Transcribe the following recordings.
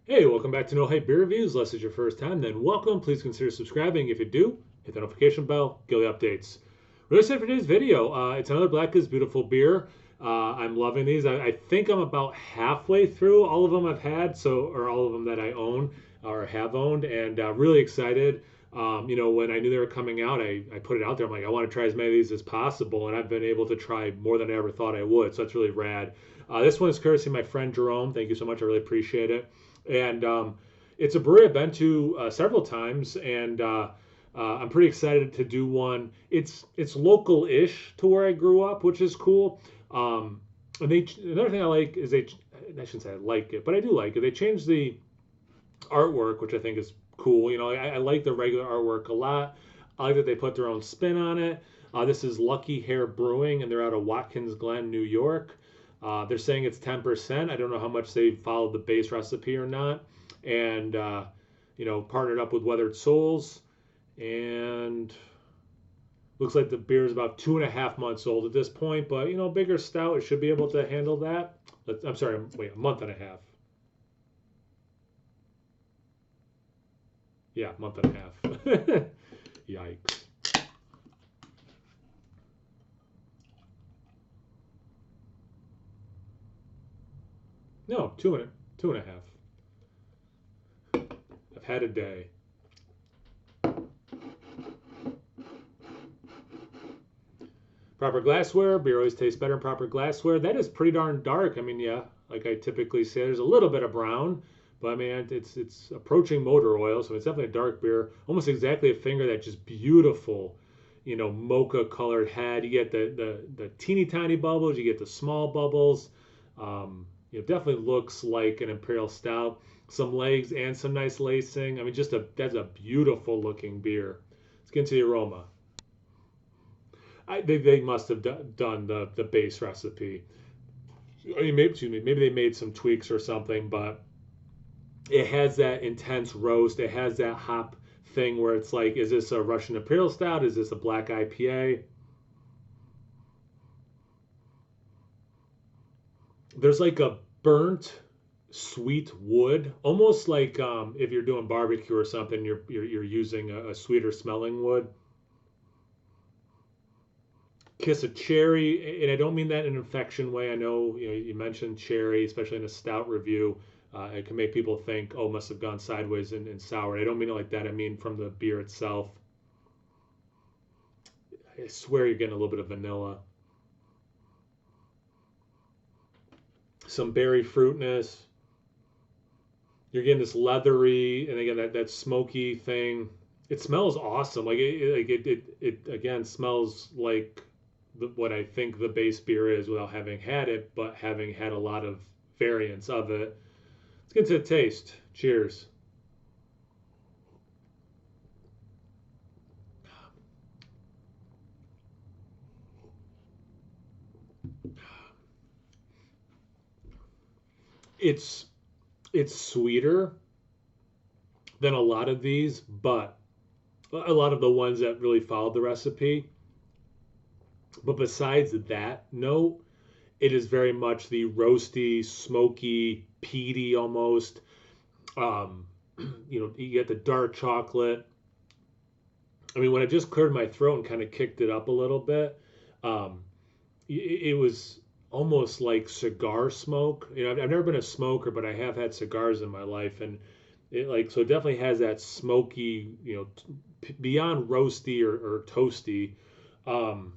Hey, welcome back to No Hype Beer Reviews. Unless it's your first time, then welcome. Please consider subscribing. If you do, hit the notification bell, get the updates. Really excited for today's video. It's another Black is Beautiful beer. I'm loving these. I think I'm about halfway through all of them I've had, or all of them that I own or have owned, and really excited. When I knew they were coming out, I put it out there. I'm like, I want to try as many of these as possible, and I've been able to try more than I ever thought I would. So that's really rad. This one is courtesy of my friend Jerome. Thank you so much. I really appreciate it. And it's a brewery I've been to several times, and I'm pretty excited to do one. It's local-ish to where I grew up, which is cool. And another thing I like is I shouldn't say I like it, but I do like it. They changed the artwork, which I think is cool. I like the regular artwork a lot. I like that they put their own spin on it. This is Lucky Hare Brewing, and they're out of Watkins Glen, New York. They're saying it's 10%. I don't know how much they followed the base recipe or not. And, partnered up with Weathered Souls. And looks like the beer is about 2.5 months old at this point. But, bigger stout, it should be able to handle that. I'm sorry, wait, a month and a half. Yeah, month and a half. Yikes. No, two and a half. I've had a day. Proper glassware. Beer always tastes better in proper glassware. That is pretty darn dark. I mean, yeah, like I typically say, there's a little bit of brown, but I mean, it's approaching motor oil, so it's definitely a dark beer. Almost exactly a finger that just beautiful, mocha colored head. You get the teeny tiny bubbles. You get the small bubbles. Definitely looks like an imperial stout. Some legs and some nice lacing. I mean, that's a beautiful looking beer. Let's get into the aroma. They must have done the base recipe. I mean, maybe they made some tweaks or something, but it has that intense roast. It has that hop thing where it's like, is this a Russian Imperial Stout? Is this a black IPA? There's like a burnt sweet wood, almost like if you're doing barbecue or something, you're using a sweeter smelling wood. Kiss of cherry, and I don't mean that in an infection way. I know you mentioned cherry, especially in a stout review. It can make people think, oh, must have gone sideways and sour. I don't mean it like that. I mean from the beer itself. I swear you're getting a little bit of vanilla, some berry fruitness. You're getting this leathery, and again that smoky thing. It smells awesome. It again smells like what I think the base beer is without having had it, but having had a lot of variants of it. Let's get to the taste. Cheers. It's it's sweeter than a lot of these, but a lot of the ones that really followed the recipe. But besides that note, it is very much the roasty, smoky, peaty almost. Um, you get the dark chocolate. I mean, when I just cleared my throat and kind of kicked it up a little bit, um, it was almost like cigar smoke. I've never been a smoker, but I have had cigars in my life, and it definitely has that smoky, beyond roasty or toasty, um,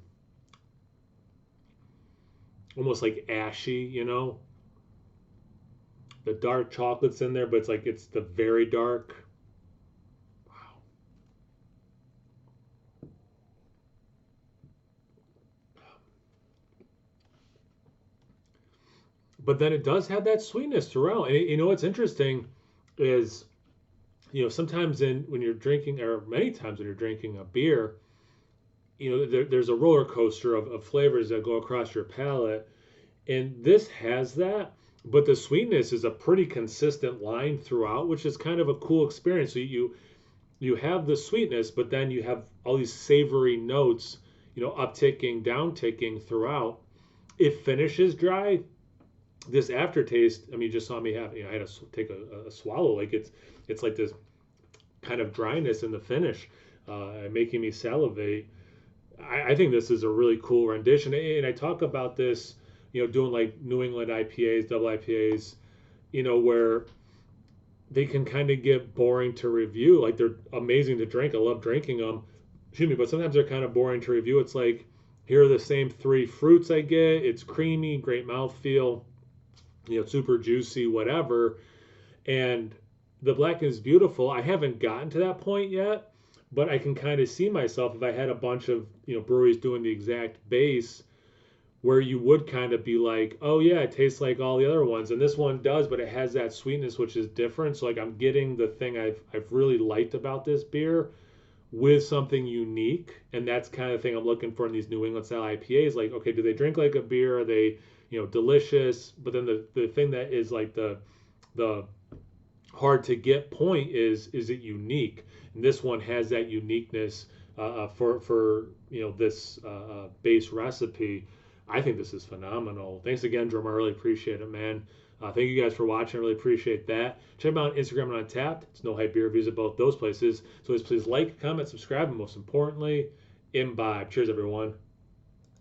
almost like ashy. The dark chocolate's in there, but it's the very dark. Wow. But then it does have that sweetness throughout. And what's interesting is, sometimes when you're drinking, or many times when you're drinking a beer, there's a roller coaster of flavors that go across your palate, and this has that. But the sweetness is a pretty consistent line throughout, which is kind of a cool experience. So you have the sweetness, but then you have all these savory notes, upticking, downticking throughout. It finishes dry, this aftertaste, I mean, you just saw me have, I had to take a swallow. Like it's like this kind of dryness in the finish, making me salivate. I think this is a really cool rendition. And I talk about this, doing like New England IPAs, double IPAs, where they can kind of get boring to review. Like they're amazing to drink. I love drinking them. Excuse me, but sometimes they're kind of boring to review. It's like, here are the same three fruits I get. It's creamy, great mouthfeel, super juicy, whatever. And the black is beautiful. I haven't gotten to that point yet, but I can kind of see myself if I had a bunch of breweries doing the exact base, where you would kind of be like, oh yeah, it tastes like all the other ones, and this one does, but it has that sweetness which is different. So like I'm getting the thing I've really liked about this beer with something unique, and that's kind of thing I'm looking for in these New England style IPAs. Like, okay, do they drink like a beer? Are they delicious? But then the thing that is like the hard to get point is it unique? And this one has that uniqueness for this base recipe. I think this is phenomenal. Thanks again, Drummer. I really appreciate it, man. Thank you guys for watching. I really appreciate that. Check me out on Instagram and on Tapped. It's No Hype Beer Reviews at both those places. So please like, comment, subscribe, and most importantly, imbibe. Cheers, everyone.